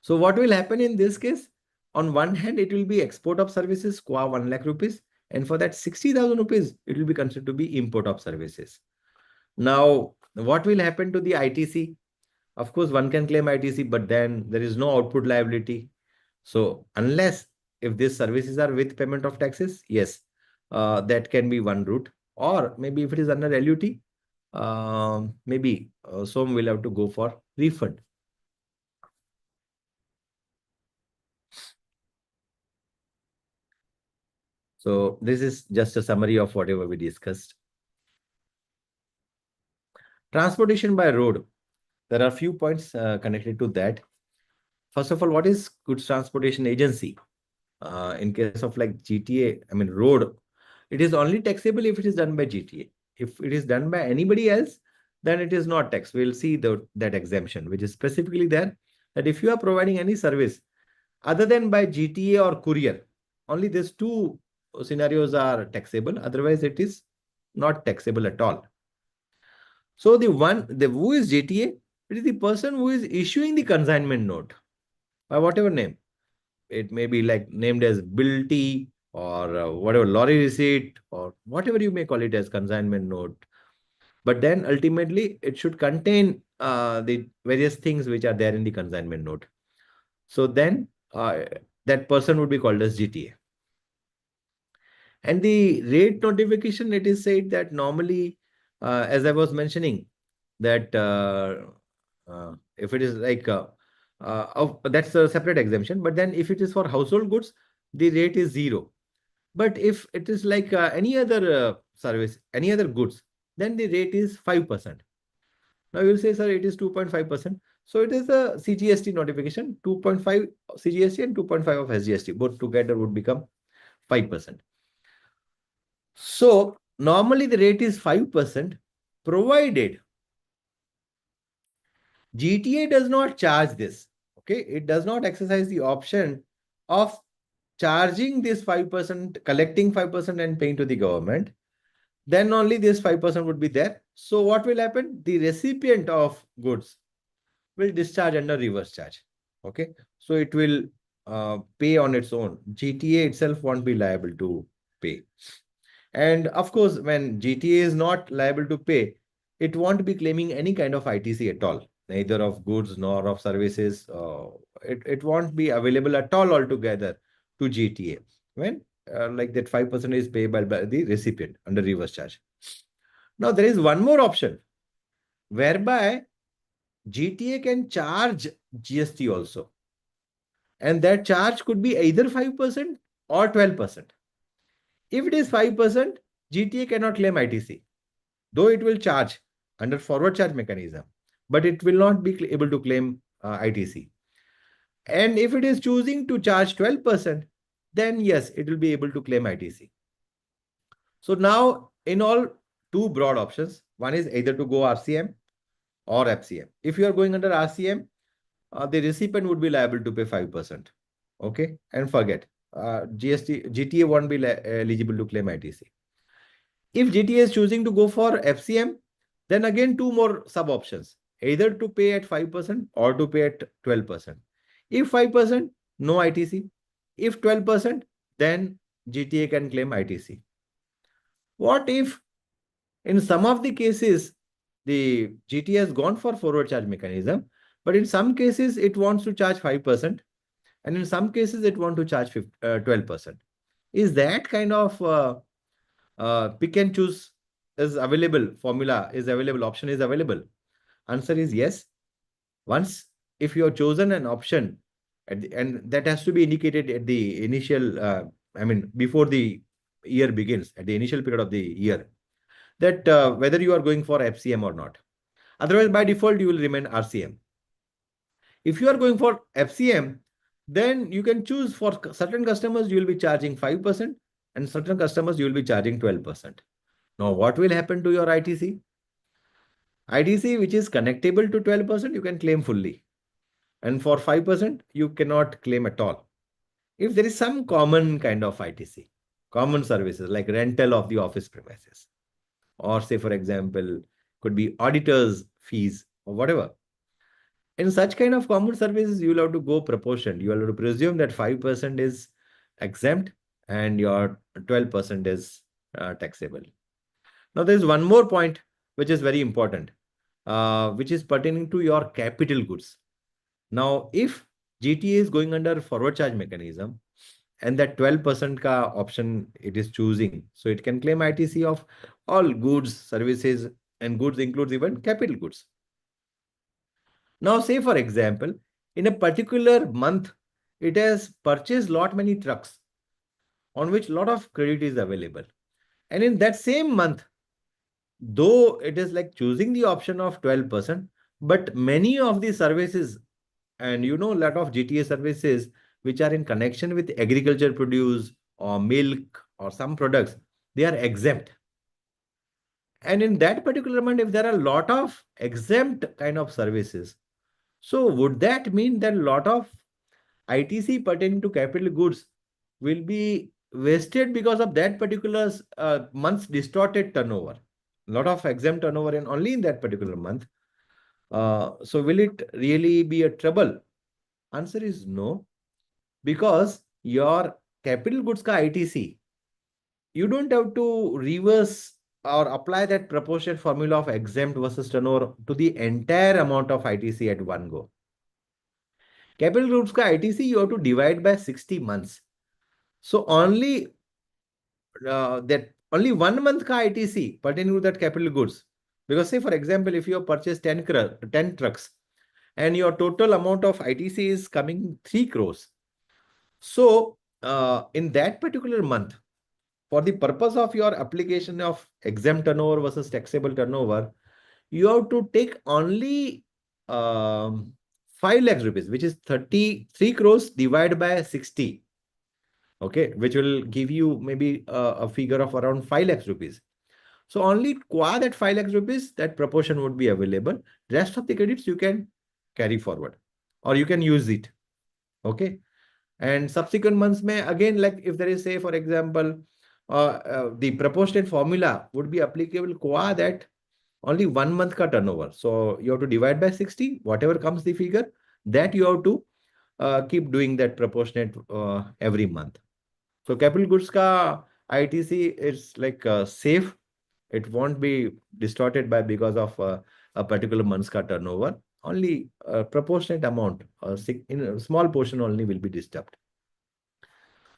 So what will happen in this case? On one hand, it will be export of services, qua 1 lakh rupees. And for that 60,000 rupees, it will be considered to be import of services. Now, what will happen to the ITC? Of course, one can claim ITC, but then there is no output liability. So unless if these services are with payment of taxes, yes, that can be one route. Or maybe if it is under LUT, maybe some will have to go for refund. So this is just a summary of whatever we discussed. Transportation by road. There are a few points connected to that. First of all, what is goods transportation agency? In case of like GTA, I mean road, it is only taxable if it is done by GTA. If it is done by anybody else, then it is not tax. We'll see that exemption, which is specifically there, that if you are providing any service other than by GTA or courier, only these two scenarios are taxable. Otherwise, it is not taxable at all. So who is GTA? It is the person who is issuing the consignment note by whatever name. It may be like named as bill T or whatever lorry receipt or whatever you may call it as consignment note. But then ultimately it should contain the various things which are there in the consignment note. So then that person would be called as GTA. And the rate notification, it is said that normally, as I was mentioning, that if it is like that's a separate exemption. But then if it is for household goods, the rate is 0. But if it is like any other service, any other goods, then the rate is 5%. Now you will say, sir, it is 2.5%. So it is a CGST notification, 2.5 CGST and 2.5 of SGST. Both together would become 5%. So normally the rate is 5%, provided GTA does not charge this. Okay, it does not exercise the option of charging this 5%, collecting 5% and paying to the government. Then only this 5% would be there. So what will happen? The recipient of goods will discharge under reverse charge. Okay, so it will pay on its own. GTA itself won't be liable to pay. And of course, when GTA is not liable to pay, it won't be claiming any kind of ITC at all, neither of goods nor of services. It won't be available at all altogether to GTA when like that 5% is payable by the recipient under reverse charge. Now, there is one more option whereby GTA can charge GST also. And that charge could be either 5% or 12%. If it is 5%, GTA cannot claim ITC, though it will charge under forward charge mechanism, but it will not be able to claim ITC. And if it is choosing to charge 12%, then yes, it will be able to claim ITC. So now in all, two broad options. One is either to go RCM or FCM. If you are going under RCM, the recipient would be liable to pay 5%. Okay, and forget GTA won't be eligible to claim ITC. If GTA is choosing to go for FCM, then again two more sub options, either to pay at 5% or to pay at 12%. If 5%, no ITC. If 12%, then GTA can claim ITC. What if in some of the cases, the GTA has gone for forward charge mechanism, but in some cases it wants to charge 5%, and in some cases it wants to charge 12%. Is that kind of pick and choose is available, formula is available, option is available? Answer is yes. Once, if you have chosen an option, and that has to be indicated at the initial, before the year begins, at the initial period of the year, that whether you are going for FCM or not. Otherwise, by default, you will remain RCM. If you are going for FCM, then you can choose for certain customers, you will be charging 5%, and certain customers, you will be charging 12%. Now, what will happen to your ITC? ITC, which is connectable to 12%, you can claim fully. And for 5%, you cannot claim at all. If there is some common kind of ITC, common services like rental of the office premises, or say, for example, could be auditors' fees or whatever. In such kind of common services, you will have to go proportion. You will have to presume that 5% is exempt and your 12% is taxable. Now, there is one more point which is very important, which is pertaining to your capital goods. Now, if GTA is going under forward charge mechanism and that 12% ka option it is choosing, so it can claim ITC of all goods, services, and goods includes even capital goods. Now, say for example, in a particular month, it has purchased lot many trucks on which lot of credit is available. And in that same month, though it is like choosing the option of 12%, but many of the services, and lot of GTA services which are in connection with agriculture produce or milk or some products, they are exempt. And in that particular month, if there are a lot of exempt kind of services, so would that mean that a lot of ITC pertaining to capital goods will be wasted because of that particular month's distorted turnover? A lot of exempt turnover and only in that particular month. So will it really be a trouble? Answer is no, because your capital goods ka ITC, you don't have to reverse or apply that proportion formula of exempt versus turnover to the entire amount of ITC at one go. Capital goods ka ITC, you have to divide by 60 months. So only only 1 month ka ITC pertaining to that capital goods. Because say, for example, if you have purchased 10 trucks and your total amount of ITC is coming 3 crores. So in that particular month, for the purpose of your application of exempt turnover versus taxable turnover, you have to take only 5 lakhs rupees, which is 33 crores divided by 60. Okay, which will give you maybe a figure of around 5 lakhs rupees. So only qua that 5 lakhs rupees, that proportion would be available. Rest of the credits you can carry forward or you can use it. Okay. And subsequent months may again, like if there is, say, for example, the proportionate formula would be applicable qua that only 1 month ka turnover. So you have to divide by 60, whatever comes the figure, that you have to keep doing that proportionate every month. So capital goods ka ITC is like safe. It won't be distorted by because of a particular month's ka turnover. Only a proportionate amount, in a small portion only will be disturbed.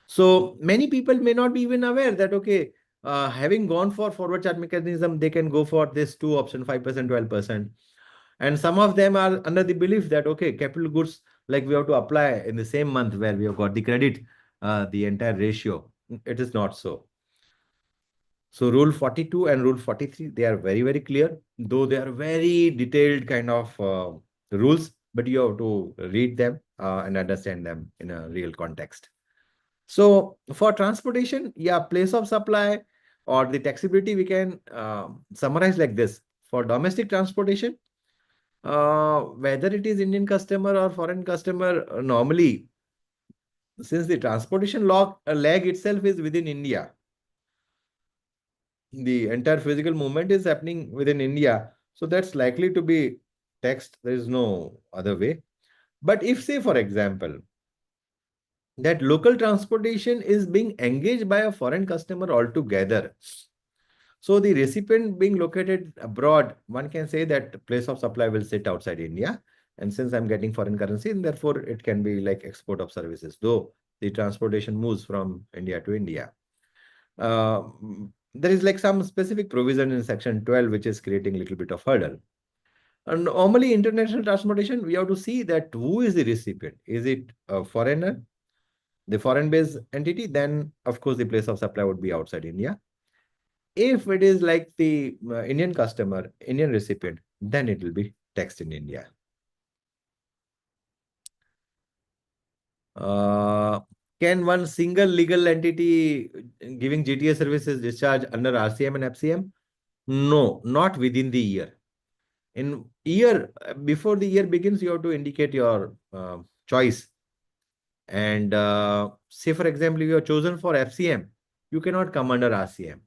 So many people may not be even aware that, okay, having gone for forward charge mechanism, they can go for this two option, 5%, 12%. And some of them are under the belief that, okay, capital goods, like we have to apply in the same month where we have got the credit, the entire ratio. It is not so. So Rule 42 and Rule 43, they are very, very clear, though they are very detailed kind of rules, but you have to read them and understand them in a real context. So for transportation, yeah, place of supply or the taxability, we can summarize like this. For domestic transportation, whether it is Indian customer or foreign customer, normally, since the transportation lag itself is within India, the entire physical movement is happening within India. So that's likely to be taxed. There is no other way. But if, say, for example, that local transportation is being engaged by a foreign customer altogether, so the recipient being located abroad, one can say that place of supply will sit outside India. And since I'm getting foreign currency, and therefore it can be like export of services, though the transportation moves from India to India. There is like some specific provision in section 12, which is creating a little bit of hurdle. And normally, international transportation, we have to see that who is the recipient. Is it a foreigner, the foreign-based entity? Then, of course, the place of supply would be outside India. If it is like the Indian customer, Indian recipient, then it will be taxed in India. Uh, can one single legal entity giving GTA services discharge under RCM and FCM? No, not within the year. In year, before the year begins, you have to indicate your choice. And say, for example, if you are chosen for FCM, you cannot come under RCM.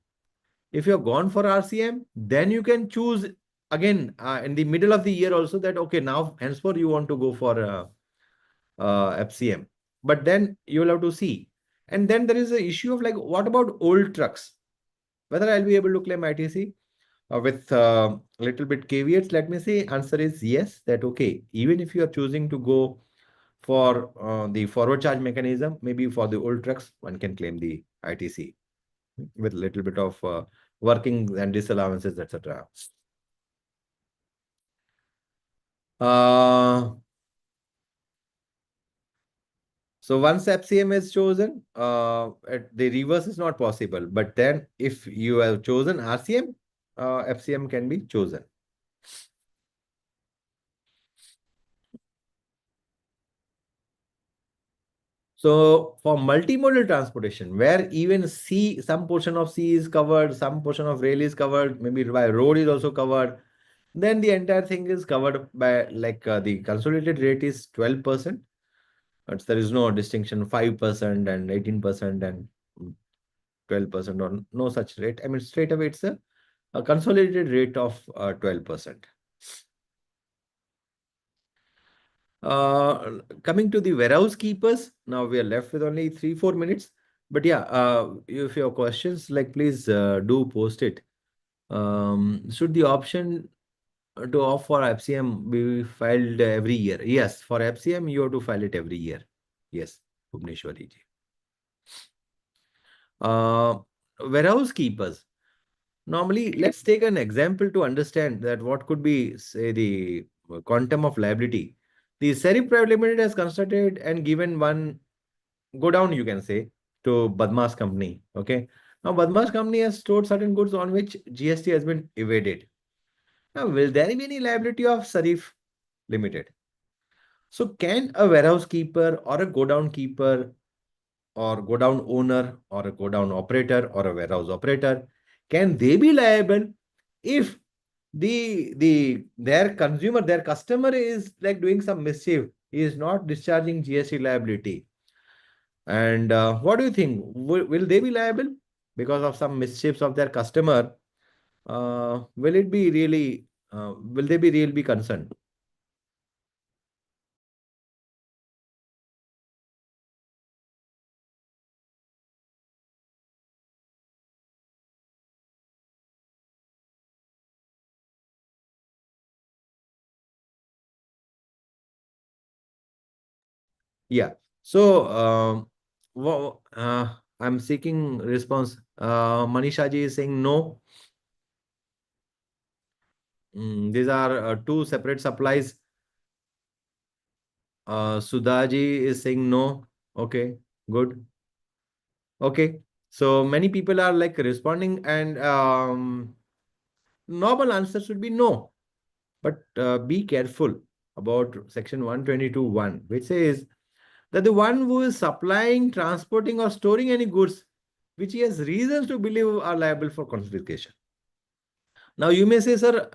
If you have gone for RCM, then you can choose again in the middle of the year also that, okay, now henceforth you want to go for FCM. But then you will have to see. And then there is the issue of like, what about old trucks? Whether I'll be able to claim ITC with little bit caveats, let me say, answer is yes, that okay, even if you are choosing to go for the forward charge mechanism, maybe for the old trucks, one can claim the ITC with little bit of working and disallowances, etc. So once FCM is chosen, the reverse is not possible. But then if you have chosen RCM, FCM can be chosen. So for multimodal transportation, where even sea, some portion of sea is covered, some portion of rail is covered, maybe by road is also covered, then the entire thing is covered by like the consolidated rate is 12%. But there is no distinction 5% and 18% and 12% or no such rate. I mean, straight away it's a consolidated rate of 12%. Coming to the warehouse keepers, now we are left with only 3-4 minutes. But yeah, if you have questions, like please do post it. Should the option to opt for FCM be filed every year? Yes, for FCM, you have to file it every year. Yes, Bhuvneshwari ji. Warehouse keepers. Normally, let's take an example to understand that what could be, say, the quantum of liability. The Serif Private Limited has constructed and given one go down, you can say, to Badmas company. Okay. Now, Badmas company has stored certain goods on which GST has been evaded. Now, will there be any liability of Serif Limited? So, can a warehouse keeper or a go down keeper or go down owner or a go down operator or a warehouse operator, can they be liable if their consumer, their customer is like doing some mischief, he is not discharging GST liability? And what do you think? Will they be liable because of some mischiefs of their customer? Will it be really, will they be really concerned? Yeah. So, I'm seeking response. Manisha ji is saying no. These are two separate supplies. Sudhaji is saying no. Okay, good. Okay. So many people are like responding, and normal answer should be no. But be careful about section 122(1), which says that the one who is supplying, transporting, or storing any goods which he has reasons to believe are liable for confiscation. Now you may say, sir,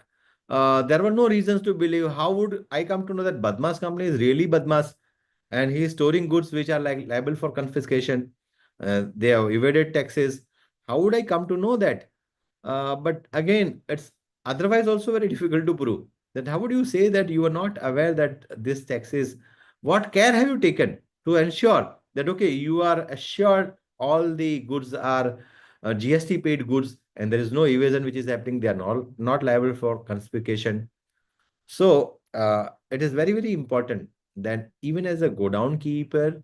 there were no reasons to believe. How would I come to know that Badmas company is really Badmas and he is storing goods which are like liable for confiscation? They have evaded taxes. How would I come to know that? But again, it's otherwise also very difficult to prove. That how would you say that you are not aware that this tax is? What care have you taken to ensure that okay, you are assured all the goods are GST paid goods and there is no evasion which is happening? They are not liable for confiscation. So it is very, very important that even as a go down keeper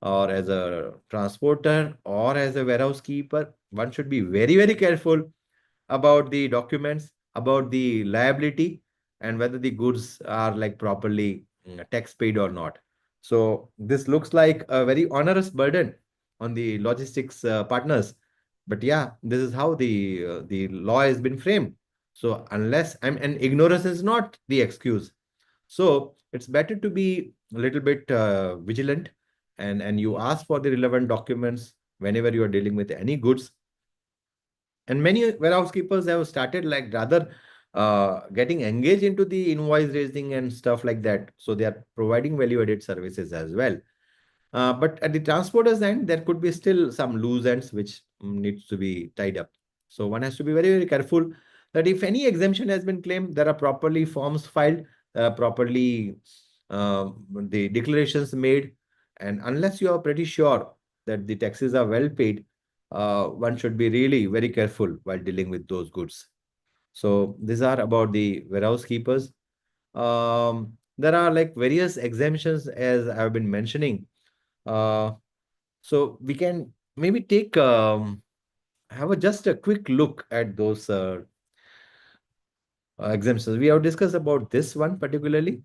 or as a transporter or as a warehouse keeper, one should be very, very careful about the documents, about the liability, and whether the goods are like properly tax paid or not. So this looks like a very onerous burden on the logistics partners. But yeah, this is how the law has been framed. So unless and ignorance is not the excuse. So it's better to be a little bit vigilant, and you ask for the relevant documents whenever you are dealing with any goods. And many warehouse keepers have started like rather getting engaged into the invoice raising and stuff like that. So they are providing value added services as well. But at the transporter's end, there could be still some loose ends which needs to be tied up. So one has to be very, very careful that if any exemption has been claimed, there are properly forms filed, properly the declarations made. And unless you are pretty sure that the taxes are well paid, one should be really very careful while dealing with those goods. So these are about the warehouse keepers. There are like various exemptions as I've been mentioning. Uh, so we can maybe take have just a quick look at those exemptions. We have discussed about this one particularly.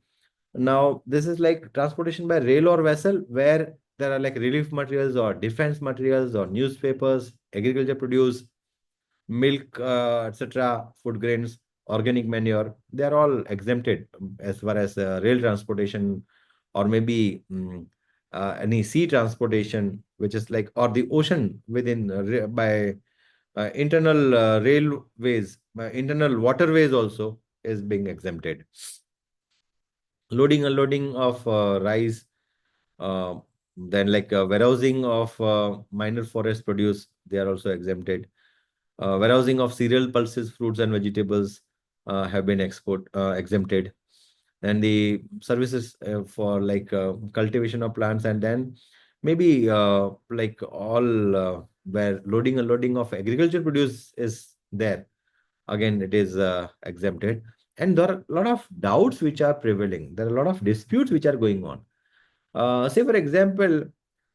Now, this is like transportation by rail or vessel, where there are like relief materials or defense materials or newspapers, agriculture produce, milk, etc., food grains, organic manure. They are all exempted as far as rail transportation, or maybe any sea transportation, which is like, or the ocean within by internal railways, internal waterways also is being exempted. Loading, unloading of rice, uh, then like warehousing of minor forest produce, they are also exempted. Warehousing of cereal, pulses, fruits, and vegetables have been exempted. And the services for like cultivation of plants, and then maybe like all where loading and loading of agriculture produce is there. Again, it is exempted. And there are a lot of doubts which are prevailing. There are a lot of disputes which are going on. Say, for example,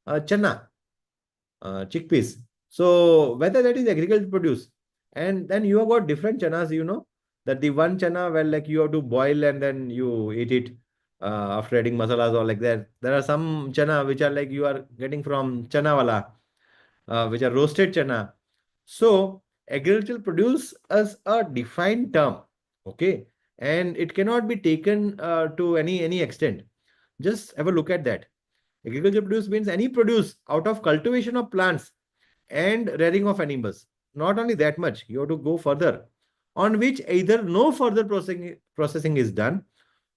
chana, chickpeas. So whether that is agricultural produce, and then you have got different chanas, that the one chana, well, like you have to boil and then you eat it after adding masalas or like that. There are some chana which are like you are getting from chana wala, which are roasted chana. So agricultural produce as a defined term, okay, and it cannot be taken to any extent. Just have a look at that. Agriculture produce means any produce out of cultivation of plants and rearing of animals. Not only that much, you have to go further, on which either no further processing is done,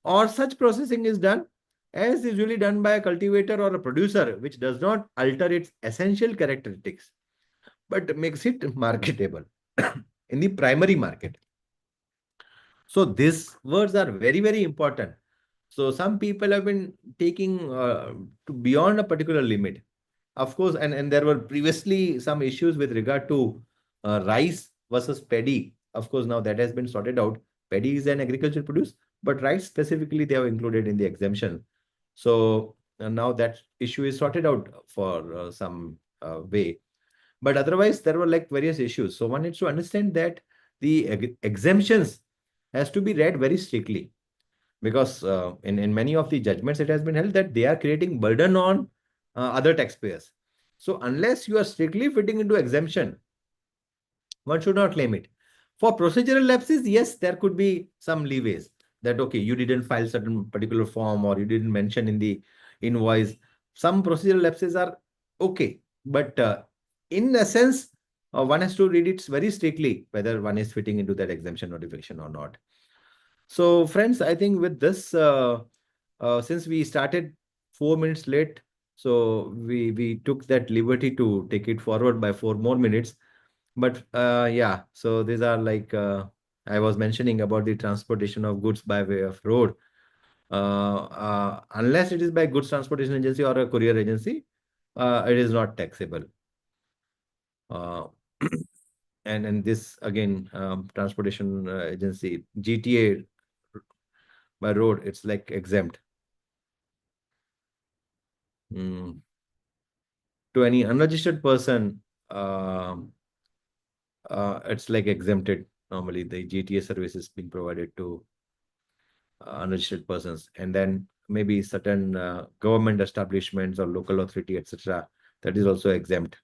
or such processing is done as usually done by a cultivator or a producer, which does not alter its essential characteristics, but makes it marketable in the primary market. So these words are very, very important. So some people have been taking to beyond a particular limit. Of course, and there were previously some issues with regard to rice versus paddy. Of course, now that has been sorted out. Paddy is an agricultural produce, but rice specifically they have included in the exemption. So now that issue is sorted out for some way. But otherwise, there were like various issues. So one needs to understand that the exemptions has to be read very strictly, because in many of the judgments it has been held that they are creating burden on other taxpayers. So unless you are strictly fitting into exemption, one should not claim it. For procedural lapses, yes, there could be some leeways that, okay, you didn't file certain particular form or you didn't mention in the invoice. Some procedural lapses are okay. But in essence, one has to read it very strictly whether one is fitting into that exemption notification or not. So, friends, I think with this, since we started 4 minutes late, so we took that liberty to take it forward by 4 more minutes. But yeah, so these are like I was mentioning about the transportation of goods by way of road. Unless it is by goods transportation agency or a courier agency, it is not taxable. Uh, and this again, transportation agency GTA by road, it's like exempt. Mm. To any unregistered person, it's like exempted. Normally, the GTA service is being provided to. unregistered persons, and then maybe certain government establishments or local authority, etc. That is also exempt.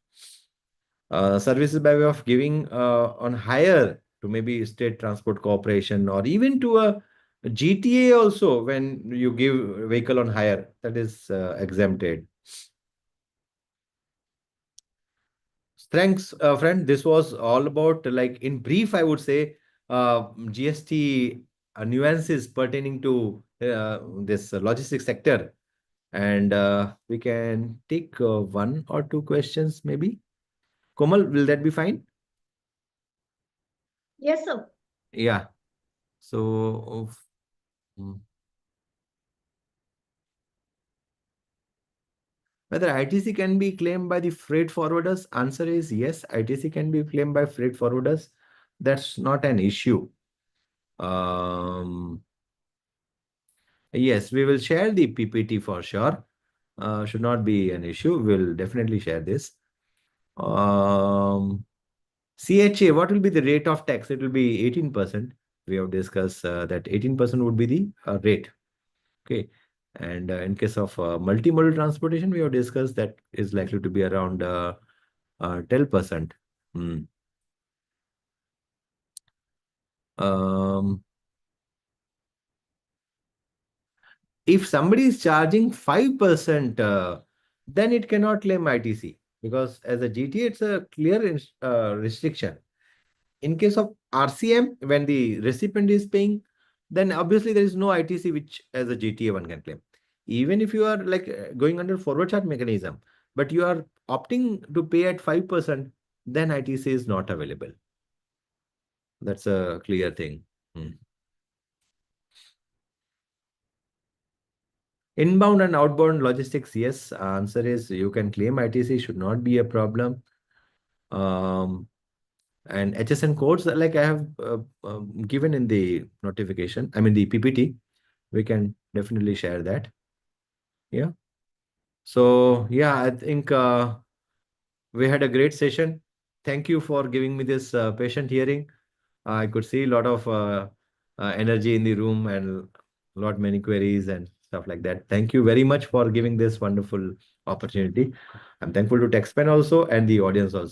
Services by way of giving on hire to maybe state transport corporation or even to a GTA also, when you give vehicle on hire, that is exempted. Thanks, friend. This was all about, like, in brief, I would say, GST nuances pertaining to this logistics sector. And we can take one or two questions, maybe. Komal, will that be fine? Yes, sir. Yeah. So, mm, whether ITC can be claimed by the freight forwarders? Answer is yes, ITC can be claimed by freight forwarders. That's not an issue. Um, yes, we will share the PPT for sure. Should not be an issue. We'll definitely share this. Um, CHA, what will be the rate of tax? It will be 18%. We have discussed that 18% would be the rate. Okay. And in case of multimodal transportation, we have discussed that is likely to be around 10%. Hmm. Um, if somebody is charging 5%, then it cannot claim ITC, because as a GTA, it's a clear restriction. In case of RCM, when the recipient is paying, then obviously there is no ITC which as a GTA one can claim. Even if you are like going under forward charge mechanism, but you are opting to pay at 5%, then ITC is not available. That's a clear thing. Hmm. Inbound and outbound logistics, yes. Answer is you can claim ITC, should not be a problem. Um, and HSN codes, like I have given in the notification, I mean the PPT, we can definitely share that. Yeah. So yeah, I think we had a great session. Thank you for giving me this patient hearing. I could see a lot of energy in the room and a lot many queries and stuff like that. Thank you very much for giving this wonderful opportunity. I'm thankful to Taxman also and the audience also.